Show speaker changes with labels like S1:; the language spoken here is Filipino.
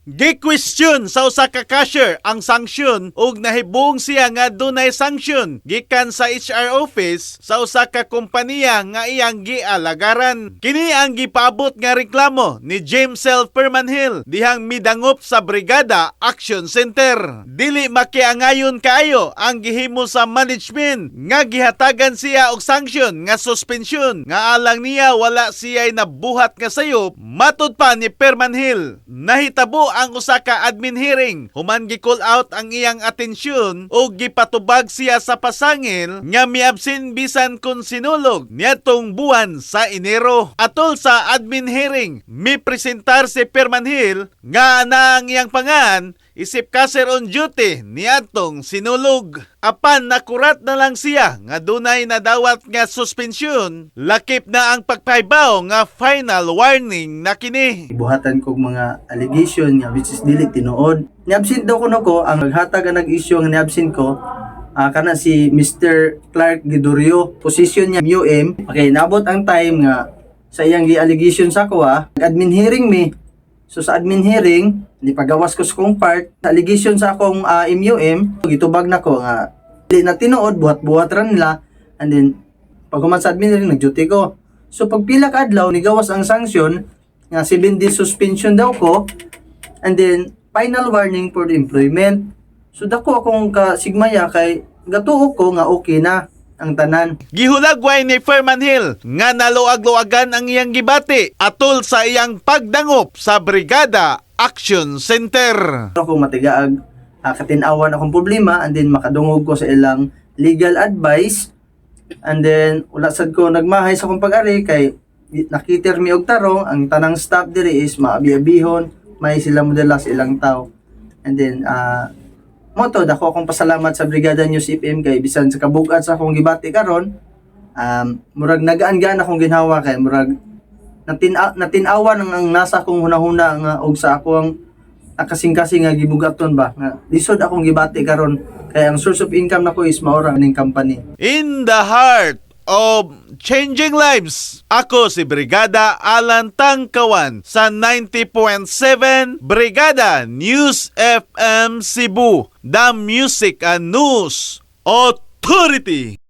S1: Gi-question sa usa ka cashier ang sanksyon ug nahibong siya nga dunay sanksyon gikan sa HR office sa usa ka kompanya nga iyang gialagaran. Kini ang gipaabot nga reklamo ni James L. Permanhill dihang midangop sa Brigada Action Center. Dili makiangayon kaayo ang gihimo sa management nga gihatagan siya og sanksyon nga suspensyon nga alang niya wala siya'y nabuhat nga sayop. Matud pa ni Permanhill, nahitabo ang usa ka admin hearing human gi-call out ang iyang atensyon o gipatubag siya sa pasangil nga miabsin bisan kun sinulog niadtong buwan sa Enero. Atol sa admin hearing, mipresentar si Permanhill nga ang iyang pangan isip caser on duty niadtong sinulog. Apan nakurat na lang siya nga dunay nadawat nga suspensyon, lakip na ang pagpahibaw nga final warning na kini.
S2: Ibuhatan kog mga allegation nga which is dili tinuod. Niabsent daw kuno ko ang naghatag ang nag-issue nga niabsent ko kana si Mr. Clark Gidorio, position niya MUM. Okay, nabot ang time nga sa iyang gi-allegation sa ko admin hearing me. So sa admin hearing, nipagawas ko sa kong part, allegation sa akong MUM, gitubag na ko nga dili na tinuod, buhat-buhat ra nila, and then pag human sa admin hearing, nag-duty ko. So pag pila ka adlaw, nigawas ang sanksyon, nga 7 days suspension daw ko, and then final warning for the employment. So dako akong kasigmaya kay gatuo ko nga okay na ang tanan.
S1: Gihulagway ni Permanhill nga naluag-luagan ang iyang gibati atol sa iyang pagdangop sa Brigada Action Center.
S2: Ako matigaag katinawan akong problema, and then makadungog ko sa ilang legal advice, and then wala sad ko nagmahay sa akong pag-ari kay nakitir mi og tarong ang tanang staff diri is maabi-abihon, may sila modela sa ilang tao. And then moto dako akong pasalamat sa Brigada News FM kay bisan sa kabug-at sa akong gibati karon, murag nagaan-gaan akong ginhawa kay murag natinawan ang nasa akong hunahuna nga og sa akong kasing-kasing nga gibugaton ba nga lisod akong gibati karon kay ang source of income nako is maura ning company.
S1: In the heart of changing lives, ako si Brigada Alan Tangkawan sa 90.7 Brigada News FM Cebu, the Music and News Authority.